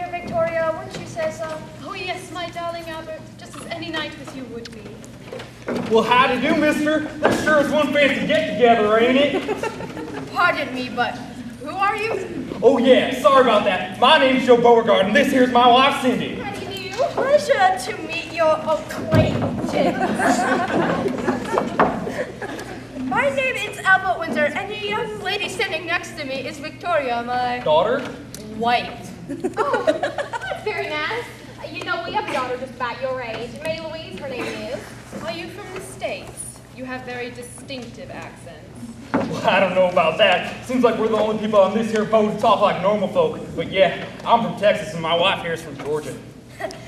dear Victoria, wouldn't you say so? Oh yes, my darling Albert, just as any night with you would be. Well, how do you do, mister? That sure is one fancy get-together, ain't it? Pardon me, but who are you? Oh, yeah, sorry about that. My name's Joe Beauregard, and this here's my wife, Cindy. How do you do? Pleasure to meet your acquaintance. My name is Albert Windsor, and the young lady sitting next to me is Victoria, my Daughter? wife. Oh, that's very nice. You know, we have a daughter just about your age. May Louise, her name is. Are you from the States? You have very distinctive accents. Well, I don't know about that. Seems like we're the only people on this here boat who talk like normal folk. But yeah, I'm from Texas, and my wife here is from Georgia.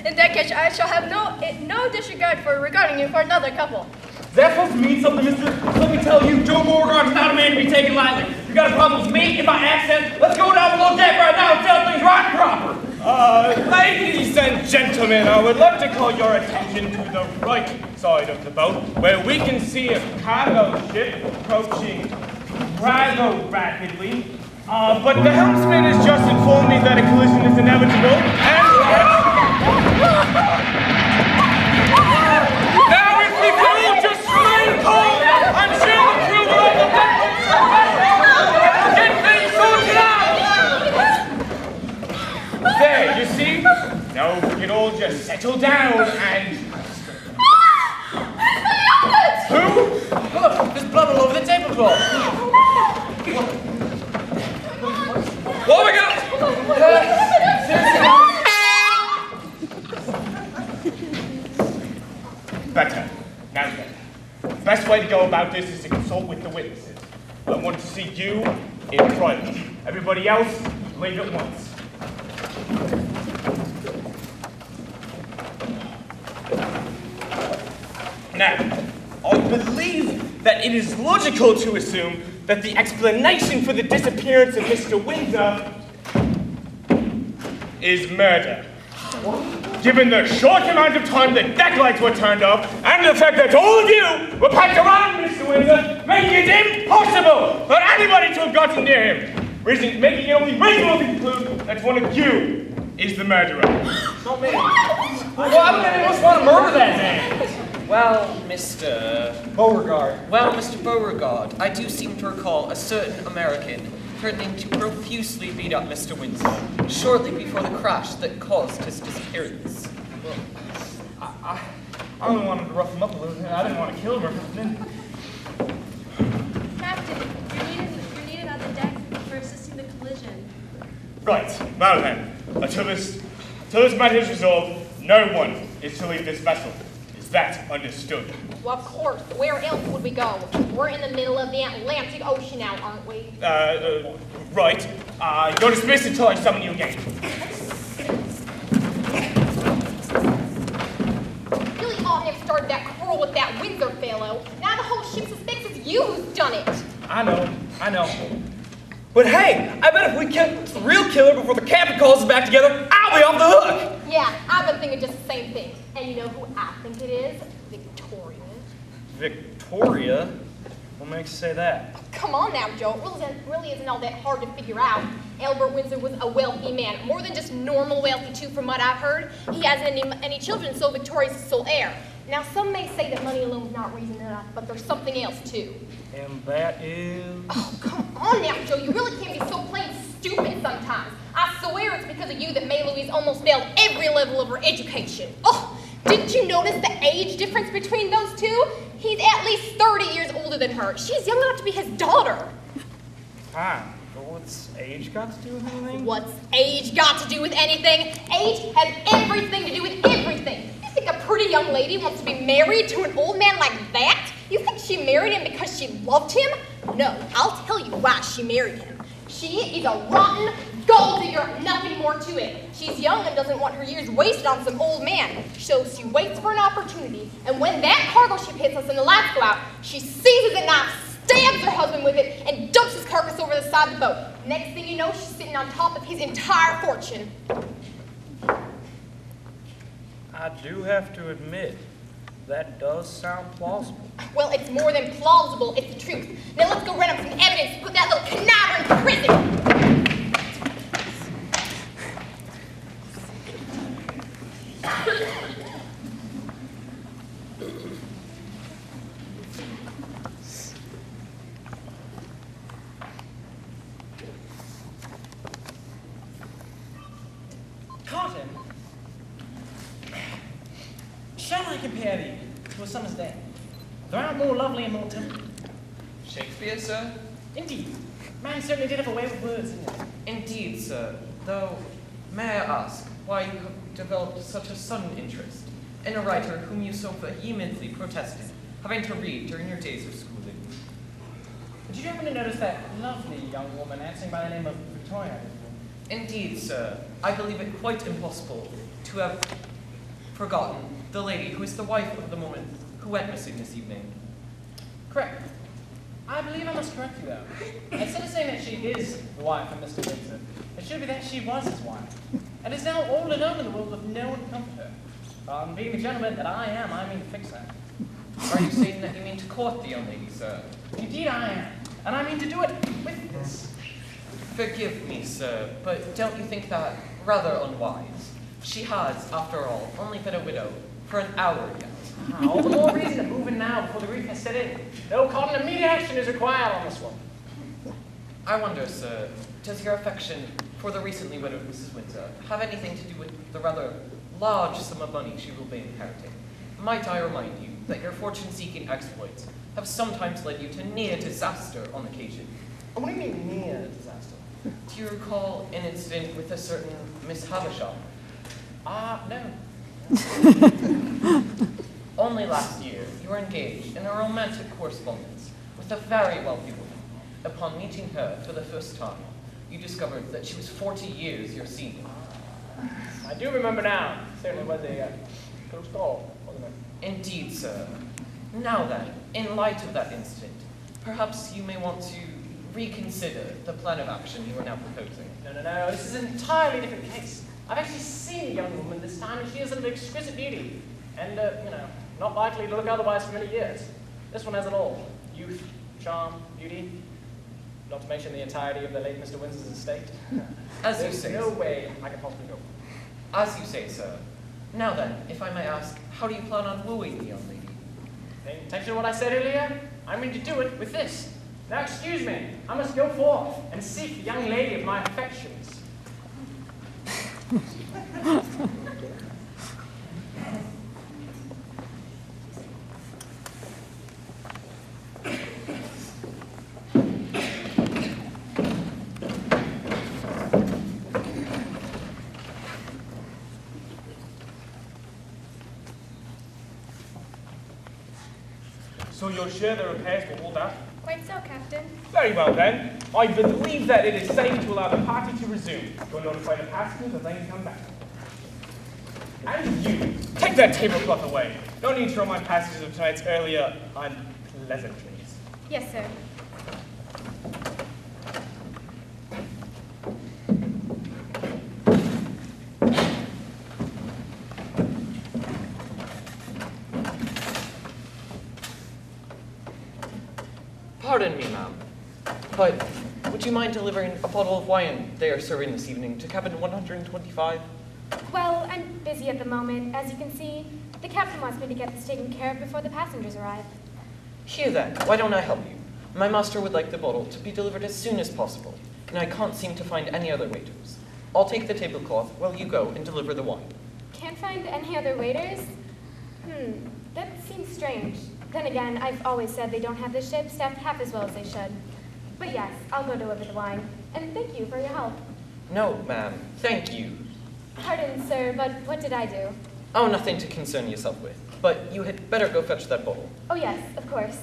In that case, I shall have no disregard for regarding you for another couple. Is that supposed to mean something, mister? Let me tell you, Joe Beauregard is not a man to be taken lightly. You got a problem with me and my accent? Let's go down below deck right now and tell things right and proper. Ladies and gentlemen, I would like to call your attention to the right side of the boat, where we can see a cargo ship approaching rather rapidly. But the helmsman has just informed me that a collision is inevitable, and now if we could all just remain calm and cheer the crew on the deck, get things sorted out! There, you see? Now we can all just settle down and... Who? Look, there's blood all over the tablecloth. What have we got? Better. Now then. The best way to go about this is to consult with the witnesses. I want to see you in private. Everybody else, leave at once. Now, I believe that it is logical to assume that the explanation for the disappearance of Mr. Windsor is murder. Given the short amount of time the deck lights were turned off, and the fact that all of you were packed around Mr. Windsor, making it impossible for anybody to have gotten near him, making it only reasonable to conclude that one of you is the murderer. Not me. Why would anyone else want to murder that man? Well, Mr. Beauregard, I do seem to recall a certain American threatening to profusely beat up Mr. Windsor shortly before the crash that caused his disappearance. Well, I only wanted to rough him up a little bit. I didn't want to kill him or something. Captain, you're needed on the deck for assisting the collision. Right, well then, until this matter is resolved, no one is to leave this vessel. Is that understood? Well, of course. Where else would we go? We're in the middle of the Atlantic Ocean now, aren't we? Right. You're dismissed until I summon you again. Really ought to have started that quarrel with that Windsor fellow. Now the whole ship suspects it's you who's done it. I know. But hey, I bet if we catch the real killer before the captain calls us back together, I'll be off the hook! Yeah, I've been thinking just the same thing. And you know who I think it is? Victoria. Victoria? What makes you say that? Come on now, Joe. It really isn't all that hard to figure out. Albert Windsor was a wealthy man. More than just normal wealthy, too, from what I've heard. He hasn't any children, so Victoria's the sole heir. Now, some may say that money alone is not reason enough, but there's something else, too. And that is... Oh, come on now, Joe. You really can't be so plain stupid sometimes. I swear it's because of you that May Louise almost failed every level of her education. Oh, didn't you notice the age difference between those two? He's at least 30 years older than her. She's young enough to be his daughter. Fine, but what's age got to do with anything? What's age got to do with anything? Age has everything to do with everything. You think a pretty young lady wants to be married to an old man like that? You think she married him because she loved him? No, I'll tell you why she married him. She is a rotten gold digger, nothing more to it. She's young and doesn't want her years wasted on some old man. So she waits for an opportunity, and when that cargo ship hits us and the lights go out, she seizes a knife, stabs her husband with it, and dumps his carcass over the side of the boat. Next thing you know, she's sitting on top of his entire fortune. I do have to admit, that does sound plausible. Well, it's more than plausible, it's the truth. Now let's go run up some evidence to put that little conniver in prison. Cotton? Shall I compare thee to a summer's day? Thou art more lovely and more temperate. Shakespeare, sir? Indeed. Man certainly did have a way with words, didn't he? Indeed, sir. Though, may I ask why you have developed such a sudden interest in a writer whom you so vehemently protested having to read during your days of schooling? Did you happen to notice that lovely young woman answering by the name of Victoria? Indeed, sir. I believe it quite impossible to have forgotten the lady who is the wife of the woman who went missing this evening. Correct. I believe I must correct you, though. Instead of saying that she is the wife of Mr. Windsor, it should be that she was his wife, and is now all alone in the world with no one to comfort her. Being the gentleman that I am, I mean to fix that. Are you saying that you mean to court the young lady, sir? Indeed I am, and I mean to do it with this. Forgive me, sir, but don't you think that rather unwise? She has, after all, only been a widow for an hour yet. All the more reason to move in now before the grief has set in. No Cotton, immediate action is required on this one. I wonder, sir, does your affection for the recently widowed Mrs. Windsor have anything to do with the rather large sum of money she will be inheriting? Might I remind you that your fortune-seeking exploits have sometimes led you to near disaster on occasion? What do you mean near disaster? Do you recall an incident with a certain Miss Havisham? No. Only last year, you were engaged in a romantic correspondence with a very wealthy woman. Upon meeting her for the first time, you discovered that she was 40 years your senior. I do remember now. Certainly was a close call, wasn't it? Indeed, sir. Now then, in light of that incident, perhaps you may want to reconsider the plan of action you are now proposing. No. This is an entirely different case. I've actually seen a young woman this time, and she is of exquisite beauty. And, not likely to look otherwise for many years. This one has it all. Youth, charm, beauty. Not to mention the entirety of the late Mr. Windsor's estate. As you There's say, no way I can possibly go. As you say, sir. Now then, if I may ask, how do you plan on wooing the young lady? Paying attention to what I said earlier, I'm going to do it with this. Now, excuse me, I must go forth and seek the young lady of my affections. So you're sure the repairs will hold up? Quite so, Captain. Very well then. I believe that it is safe to allow the party to resume. Go notify the passengers as they can come back. And you, take that tablecloth away. No need to remind passengers of tonight's earlier unpleasantries. Yes, sir. Pardon me, ma'am, but would you mind delivering a bottle of wine they are serving this evening to cabin 125? Well, I'm busy at the moment. As you can see, the captain wants me to get this taken care of before the passengers arrive. Here then, why don't I help you? My master would like the bottle to be delivered as soon as possible, and I can't seem to find any other waiters. I'll take the tablecloth while you go and deliver the wine. Can't find any other waiters? That seems strange. Then again, I've always said they don't have the ship staffed half as well as they should. But yes, I'll go deliver the wine. And thank you for your help. No, ma'am, thank you. Pardon, sir, but what did I do? Oh, nothing to concern yourself with, but you had better go fetch that bottle. Oh yes, of course.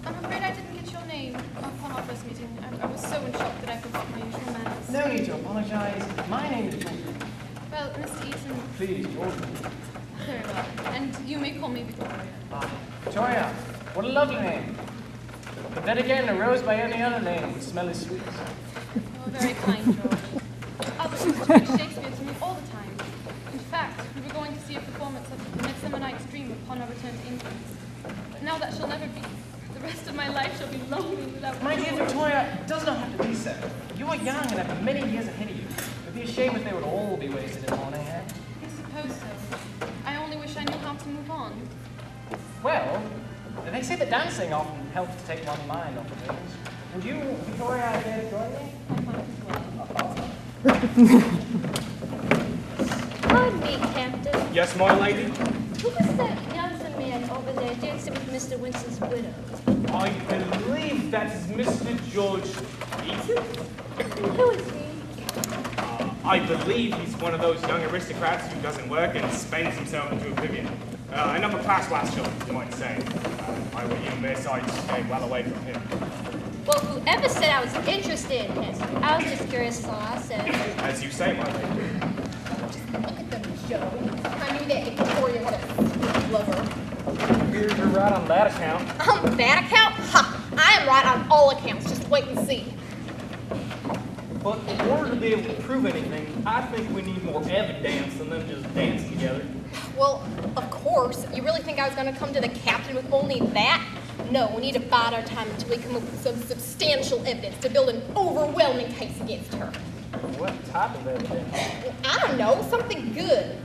I'm afraid I didn't get your name upon our first meeting. I was so in shock that I forgot my usual manners. No need to apologize. My name is Jordan. Well, Mr. Eaton, Please, Jordan. very well. And you may call me Victoria. Victoria, what a lovely name. But then again, a rose by any other name would smell as sweet. You're very kind, George. Albert used to read Shakespeare to me all the time. In fact, we were going to see a performance of The Midsummer Night's Dream upon our return to England. But now that shall never be. The rest of my life shall be lonely without My dear joy. Victoria, it does not have to be so. You are young and have many years ahead of you. It would be a shame if they would all be wasted in morning, eh? I suppose so. I only wish I knew how to move on. Well, they say that dancing often helps to take one's mind off of things. Would you, Victoria, dare to join me? Pardon me, Captain. Yes, my lady? Who was that younger man over there dancing with Mr. Winston's widow? I believe that's Mr. George Eaton? Who is he? I believe he's one of those young aristocrats who doesn't work and spends himself into oblivion. An upper-class rascal, you might say. If I were you, miss, I'd stay well away from him. Well, whoever said I was interested in him? I was just curious, that's all I said. As you say, my lady. Look at them, Joe. I knew that Victoria had a sweet lover. You're right on that account. On that account? Ha! I am right on all accounts. Just wait and see. But in order to be able to prove anything, I think we need more evidence than them just dancing together. Well, of course. You really think I was going to come to the captain with only that? No, we need to bide our time until we come up with some substantial evidence to build an overwhelming case against her. What type of evidence? Well, I don't know, something good.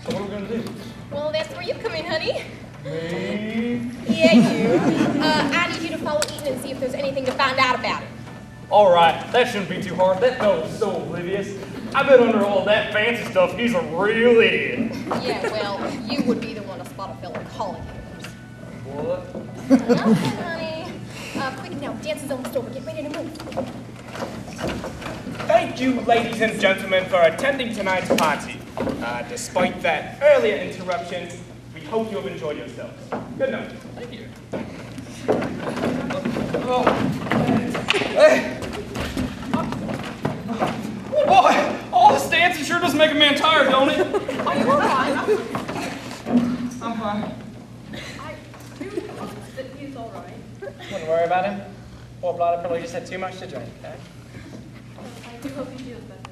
So what are we going to do? Well, that's where you come in, honey. Me? Yeah, you. I need you to follow Eaton and see if there's anything to find out about it. All right, that shouldn't be too hard. That fellow's so oblivious. I bet under all that fancy stuff, he's a real idiot. Yeah, well, you would be the one to spot a fellow calling yours. What? Nothing, honey. Quick now, dance is almost over. Get ready to move. Thank you, ladies and gentlemen, for attending tonight's party. Despite that earlier interruption, we hope you have enjoyed yourselves. Good night. Thank you. Boy, all this dancing sure does make a man tired, don't it? Are you all right? I'm fine. I do hope that he's all right. Wouldn't worry about him. Poor Blotter probably just had too much to drink, eh? I do hope he feels better.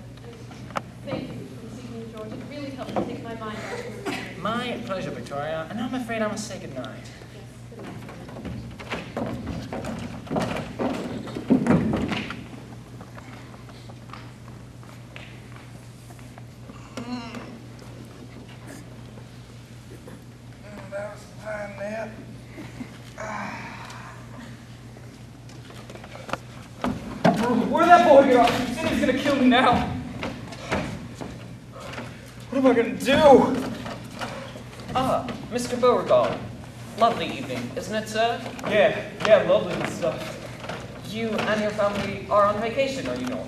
And thank you for this evening, George. It really helped me take my mind off of it. My pleasure, Victoria. And I'm afraid I must say goodnight. Yes, good night. That was a fine nap. Where'd that boy get off? He said he was gonna kill me now. What am I gonna do? Ah, Mr. Beauregard. Lovely evening, isn't it, sir? Yeah, lovely and stuff. You and your family are on vacation, are you not?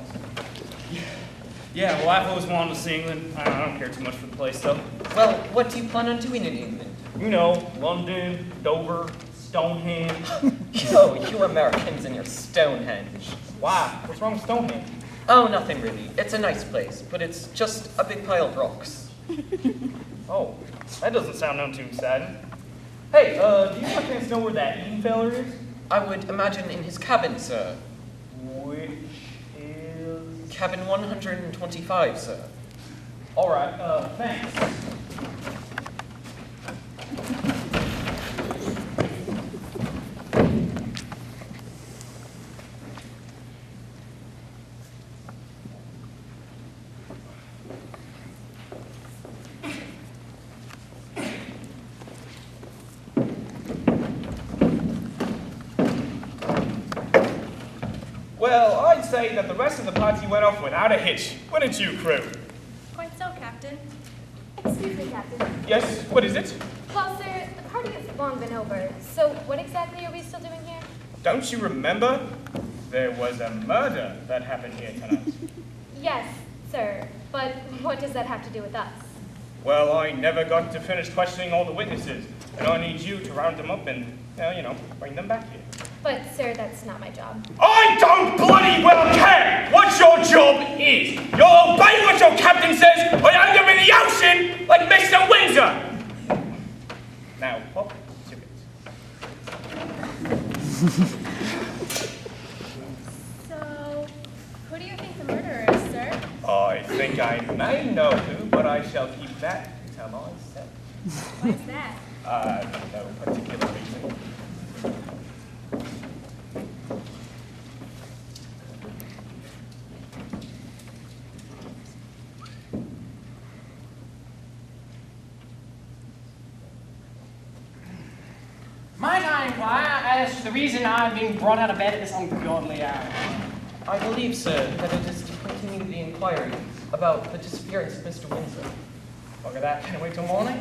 Yeah, my wife always wanted to see England. I don't care too much for the place, though. Well, what do you plan on doing in England? You know, London, Dover, Stonehenge. Oh, you Americans and your Stonehenge. Why? What's wrong with Stonehenge? Oh, nothing really. It's a nice place, but it's just a big pile of rocks. Oh, that doesn't sound none too exciting. Hey, do you by chance know where that Eaton feller is? I would imagine in his cabin, sir. Which is... Cabin 125, sir. All right, thanks. Well, I'd say that the rest of the party went off without a hitch. Wouldn't you, crew? Quite so, Captain. Excuse me, Captain. Yes, what is it? Well, sir, the party has long been over. So what exactly are we still doing here? Don't you remember? There was a murder that happened here tonight. Yes, sir. But what does that have to do with us? Well, I never got to finish questioning all the witnesses, and I need you to round them up and, bring them back here. But, sir, that's not my job. I don't bloody well care what your job is. You'll obey what your captain says, or you'll end up in the ocean like Mr. Windsor. Now, pop to it. So, who do you think the murderer is, sir? I think I may know who, but I shall keep that to myself. Why is that? No particular reason. Might I inquire as to the reason I'm being brought out of bed at this ungodly hour? I believe, sir, that it is to continue the inquiry about the disappearance of Mr. Windsor. Look at that. Can I wait till morning?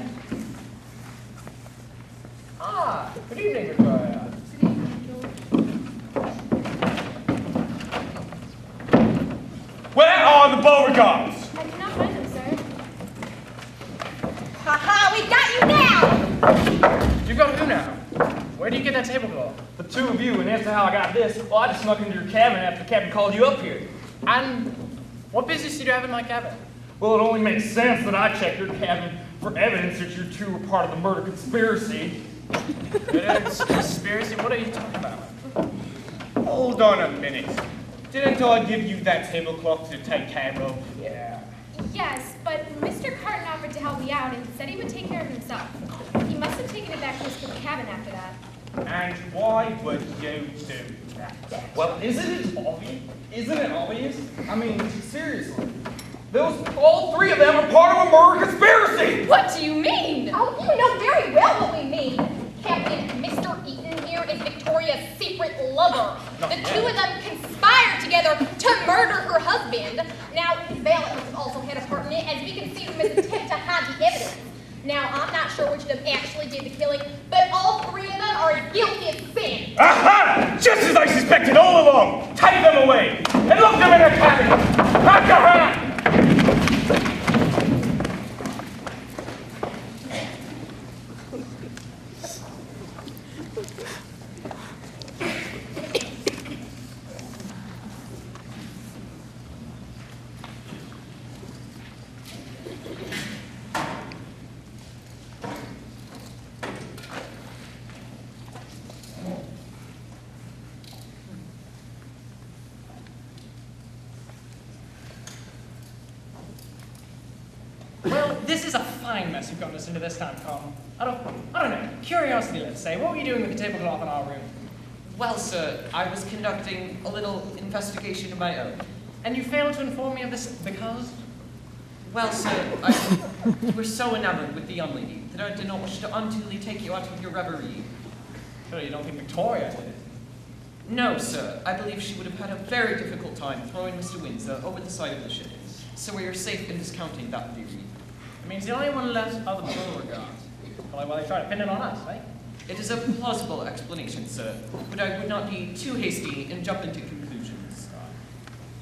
Good evening, Victoria. Where are the Beauregards? I cannot find them, sir. Ha we got you now! You got who now? Where do you get that tablecloth? The two of you, and as to how I got this, well, I just snuck into your cabin after the captain called you up here. And what business did you have in my cabin? Well, it only makes sense that I check your cabin for evidence that you two were part of the murder conspiracy. It's conspiracy? What are you talking about? Hold on a minute. Didn't I give you that tablecloth to take care of? Yeah. Yes, but Mr. Carton offered to help me out and said he would take care of himself. He must have taken it back to his cabin after that. And why would you do that? Well, isn't it obvious? Isn't it obvious? I mean, seriously. All three of them are part of a murder conspiracy! What do you mean? Oh, you know very well what we mean. Captain Mr. Eaton here is Victoria's secret lover. The two of them conspired together to murder her husband. Now, Valet must have also had a part in it, as we can see from his attempt to hide the evidence. Now, I'm not sure which of them actually did the killing, but all three of them are as guilty as sin. Aha! Just as I suspected all along! Take them away and lock them in a cabin! After her! Well, this is a fine mess you've gotten us into this time, Tom. I don't know. Curiosity, let's say. What were you doing with the tablecloth in our room? Well, sir, I was conducting a little investigation of my own. And you failed to inform me of this because? Well, sir, I was so enamored with the young lady that I did not wish to unduly take you out of your reverie. Surely you don't think Victoria did it? No, sir. I believe she would have had a very difficult time throwing Mr. Windsor over the side of the ship. So we are safe in discounting that theory. It means the only one left are the Beauregards. Well, they try to pin it on us, right? It is a plausible explanation, sir, but I would not be too hasty and jump into conclusions.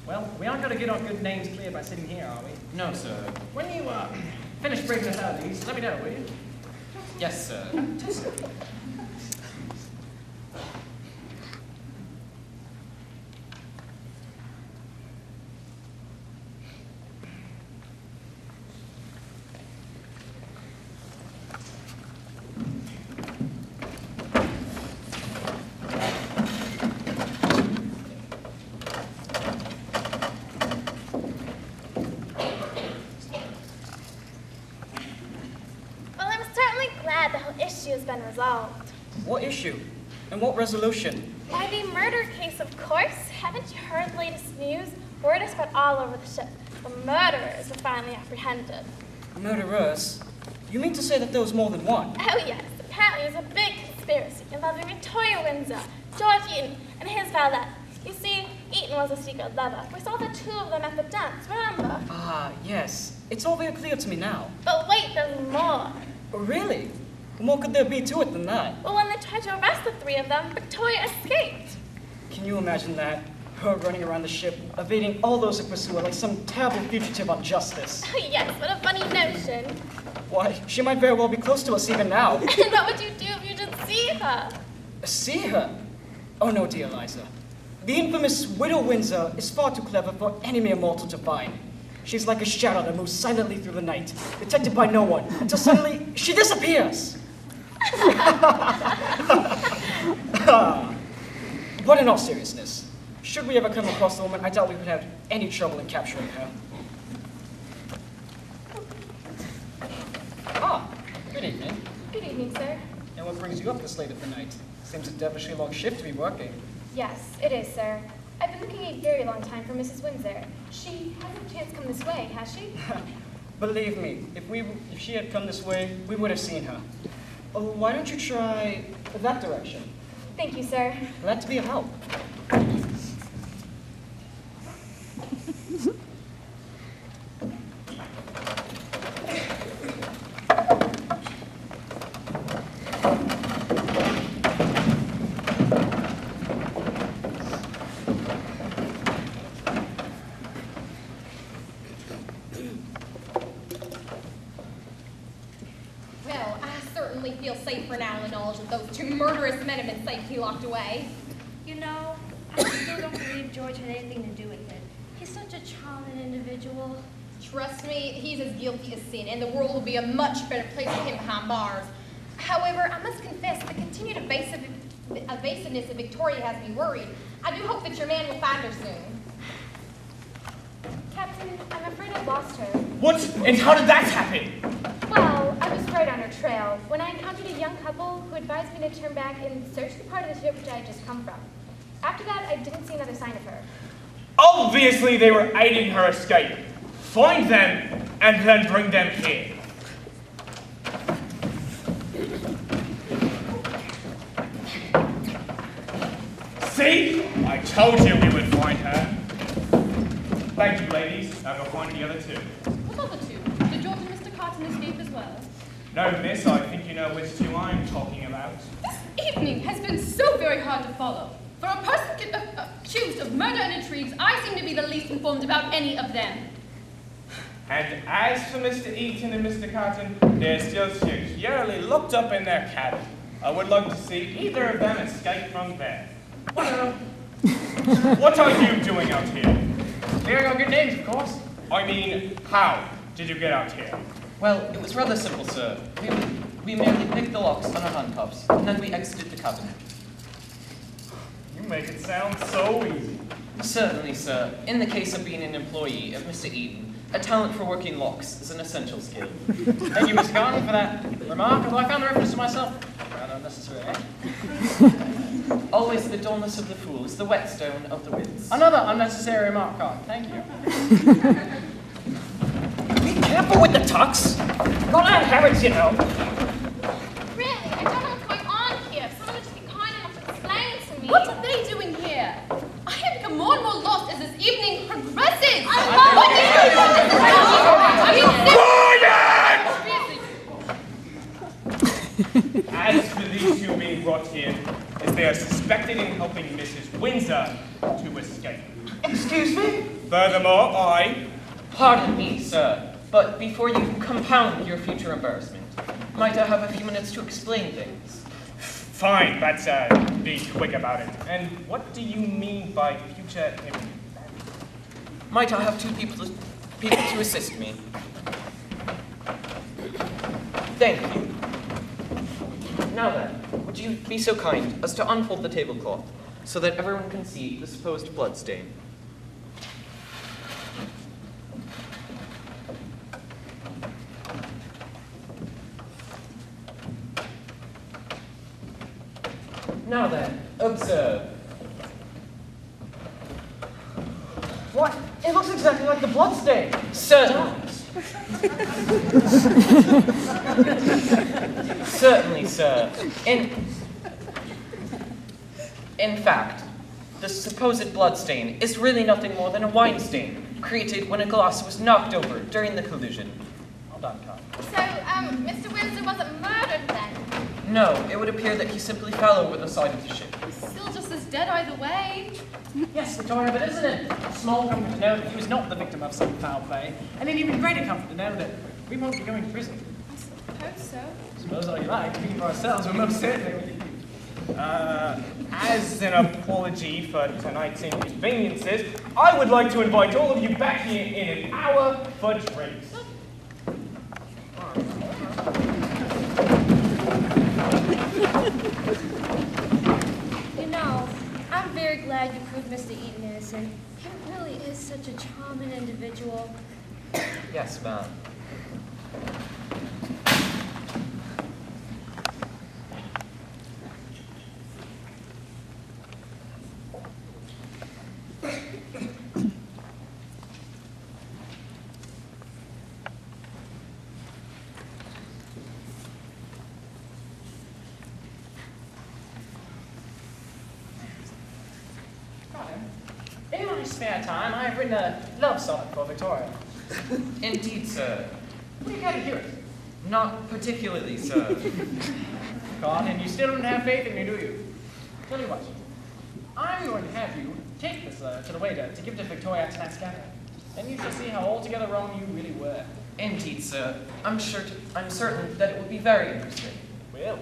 Well, we aren't going to get our good names cleared by sitting here, are we? No, sir. When you finish breaking us out of these, let me know, will you? Yes, sir. Has been resolved. What issue? And what resolution? Why, the murder case, of course. Haven't you heard the latest news? Word is spread all over the ship. The murderers were finally apprehended. Murderers? You mean to say that there was more than one? Oh, yes. Apparently it was a big conspiracy involving Victoria Windsor, George Eaton, and his valet. You see, Eaton was a secret lover. We saw the two of them at the dance, remember? Ah, yes. It's all very clear to me now. But wait, there's more. Oh, really? What more could there be to it than that? Well, when they tried to arrest the three of them, Victoria escaped. Can you imagine that? Her running around the ship, evading all those who pursue her like some terrible fugitive on justice. Oh, yes, what a funny notion. Why, she might very well be close to us even now. And what would you do if you did see her? See her? Oh no, dear Eliza. The infamous Widow Windsor is far too clever for any mere mortal to find. She's like a shadow that moves silently through the night, detected by no one, until suddenly she disappears. But in all seriousness, should we ever come across the woman, I doubt we would have any trouble in capturing her. Ah, good evening. Good evening, sir. And what brings you up this late at the night? Seems a devilishly long shift to be working. Yes, it is, sir. I've been looking a very long time for Mrs. Windsor. She hasn't a chance come this way, has she? Believe me, if she had come this way, we would have seen her. Oh, why don't you try that direction? Thank you, sir. Glad to be of help. Well, I certainly feel safer now in the knowledge that those two murderous men have been safely locked away. You know, I still don't believe George had anything to do with it. He's such a charming individual. Trust me, he's as guilty as sin, and the world will be a much better place with him behind bars. However, I must confess the continued evasiveness of Victoria has me worried. I do hope that your man will find her soon. Captain, I'm afraid I lost her. What? And how did that happen? Well, I was right on her trail when I encountered a young couple who advised me to turn back and search the part of the ship which I had just come from. After that, I didn't see another sign of her. Obviously, they were aiding her escape. Find them and then bring them here. See? I told you we would find her. Thank you, ladies. I'll go find the other two. What other two? Did George and Mr. Carton escape as well? No, miss, I think you know which two I'm talking about. This evening has been so very hard to follow. For a person accused of murder and intrigues, I seem to be the least informed about any of them. And as for Mr. Eaton and Mr. Cotton, they're still securely locked up in their cabin. I would like to see either of them escape from there. What are you doing out here? Clearing our good names, of course. I mean, how did you get out here? Well, it was rather simple, sir. We merely picked the locks on our handcuffs, and then we exited the cabin. You make it sound so easy. Certainly, sir. In the case of being an employee of Mr. Eden, a talent for working locks is an essential skill. Thank you, Mr. Carton, for that remark. Although I found the reference to myself rather unnecessary, eh? Always the dullness of the fool is the whetstone of the wits. Another unnecessary remark, Carton. Thank you. Be careful with the tucks. Gonna have habits, you know. Really, I don't know what's going on here. Someone would just be kind enough to explain to me. What are they doing here? I have become more and more lost as this evening progresses. As for these two being brought here, is they are suspected in helping Mrs. Windsor to escape. Excuse me? Furthermore, Pardon me, sir, but before you compound your future embarrassment, might I have a few minutes to explain things? Fine, but be quick about it. And what do you mean by future embarrassment? Might I have two people to assist me? Thank you. Now then, would you be so kind as to unfold the tablecloth so that everyone can see the supposed bloodstain? Now then, observe. What? It looks exactly like the bloodstain. Certainly, sir. In fact, the supposed bloodstain is really nothing more than a wine stain created when a glass was knocked over during the collision. Hold on, Carl. So, Mr. Windsor wasn't murdered then? No, it would appear that he simply fell over the side of the ship. Still just as dead either way. Yes, Victoria, but isn't it small comfort to know that he was not the victim of some foul play? And an even greater comfort to know that we won't be going to prison. so. Suppose all you like. Speaking for ourselves, we're most certainly with you. As an apology for tonight's inconveniences, I would like to invite all of you back here in an hour for drinks. You know, I'm very glad you proved Mr. Eaton innocent. He really is such a charming individual. Yes, ma'am. In my spare time, I have written a love sonnet for Victoria. Indeed, sir. What do you got to hear it? Not particularly, sir. God, and you still don't have faith in me, do you? Tell you what, I'm going to have you take this to the waiter to give to Victoria at tonight's gathering. Then you shall see how altogether wrong you really were. Indeed, sir. I'm certain that it would be very interesting. Well.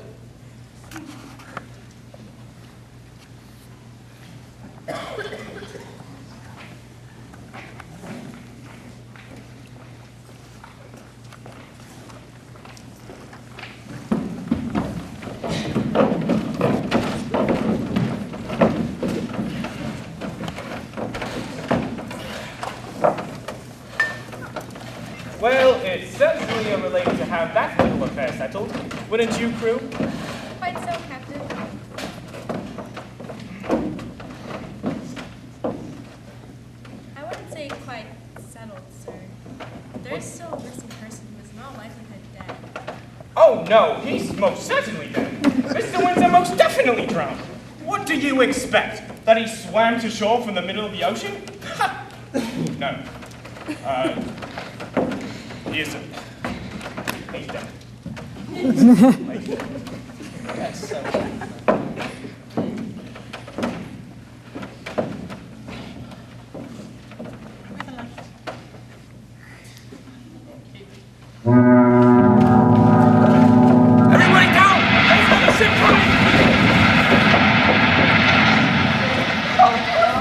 Well, it's certainly unrelated to have that little affair settled, wouldn't you, crew? Quite so, Captain. I wouldn't say quite settled, sir. There is still a missing person who is in all likelihood dead. Oh no, he's most certainly dead. Mr. Windsor most definitely drowned. What do you expect? That he swam to shore from the middle of the ocean? Ha! No. He isn't. He's dead. Yes, so. Everybody down! There's another ship coming!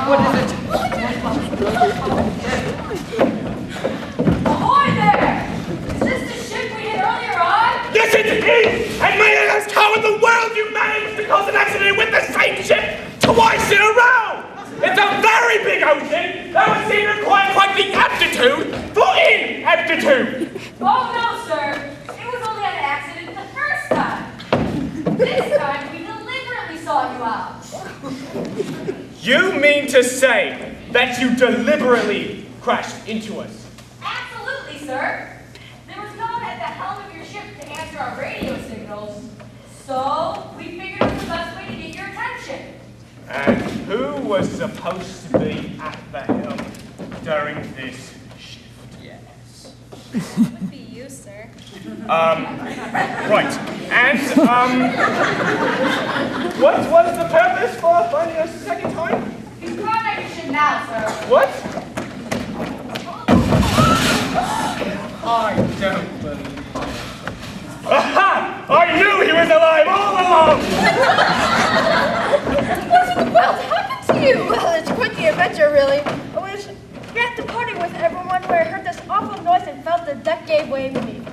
What is it? Ahoy there! Is this the ship we hit earlier on? Yes, it is! And may I ask how in the world you managed to cause an accident with the same ship twice in a row? It's a very big ocean! That would seem to require quite the aptitude for inaptitude! Oh no, sir. It was only an accident the first time. This time we deliberately saw you out. You mean to say that you deliberately crashed into us? Absolutely, sir. There was no one at the helm of your ship to answer our radio signals. So we figured it was the best way to get your attention. And who was supposed to be at the helm during this shift? It would be you, sir. Right. And, what was the purpose for finding us a second time? He's calling your ship now, sir. What? I don't believe it. Aha! I knew he was alive all along! What in the world happened to you? Well, it's quite the adventure, really. I was at the party with everyone where I heard this awful noise and felt the deck gave way beneath me.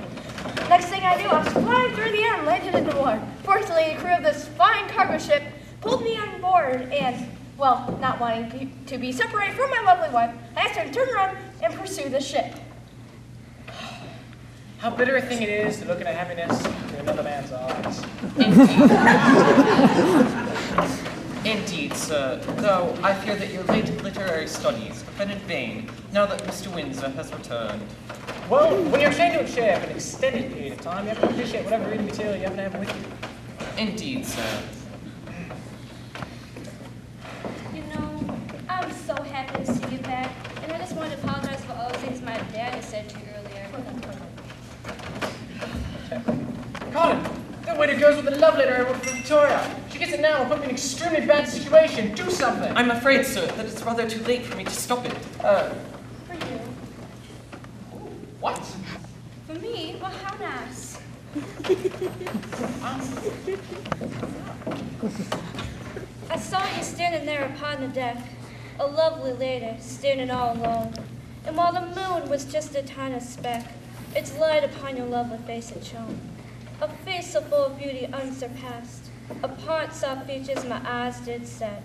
Next thing I knew, I was flying through the air and landed in the water. Fortunately, the crew of this fine cargo ship pulled me on board and, well, not wanting to be separated from my lovely wife, I asked her to turn around and pursue the ship. How bitter a thing it is to look at a happiness through another man's eyes. Indeed, sir. Though I fear that your late literary studies have been in vain now that Mr. Windsor has returned. Well, when you're chained to a chair for an extended period of time, you have to appreciate whatever reading material you happen to have with you. Indeed, sir. You know, I'm so happy to see you back, and I just wanted to apologize for all the things my dad had said to you earlier. Colin, that waiter goes with the love letter I wrote for Victoria. She gets it now and put me in an extremely bad situation. Do something. I'm afraid, sir, that it's rather too late for me to stop it. For you. What? For me? Well, how nice. I saw you standing there upon the deck, a lovely lady, standing all alone. And while the moon was just a tiny speck, its light upon your lovely face it shone. A face so full of beauty unsurpassed, upon soft features my eyes did set.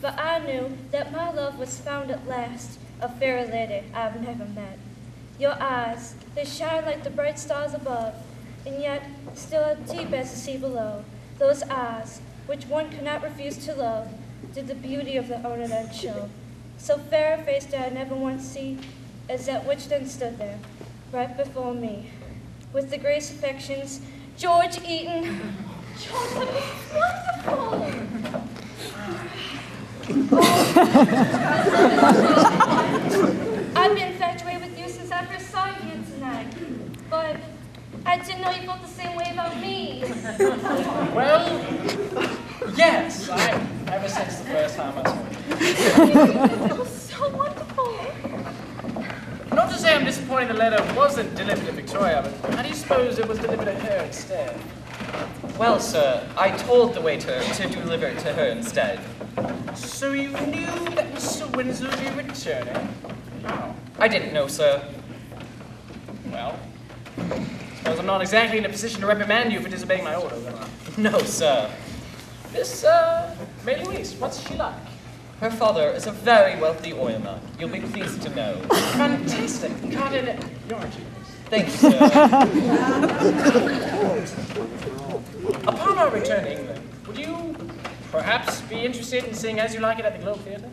For I knew that my love was found at last, a fairer lady I've never met. Your eyes, they shine like the bright stars above, and yet still as deep as the sea below. Those eyes, which one cannot refuse to love, did the beauty of the owner then show. So fair a face did I never once see, as that which then stood there, right before me. With the grace affections, George Eaton. George, that was wonderful! I've been infatuated with you since I first saw you here tonight, but I didn't know you felt the same way about me. Well, yes, ever since the first time I saw you. It was so wonderful. Not to say I'm disappointed the letter wasn't delivered to Victoria, but how do you suppose it was delivered to her instead? Well, sir, I told the waiter to deliver it to her instead. So you knew that Mr. Windsor would be returning? How? I didn't know, sir. Well, suppose I'm not exactly in a position to reprimand you for disobeying my orders, am I? No, sir. This, Mary Louise, what's she like? Her father is a very wealthy oilman. You'll be pleased to know. Fantastic. Cotton, your achievements. Thank you, sir. Upon our return to England, would you perhaps be interested in seeing As You Like It at the Globe Theatre?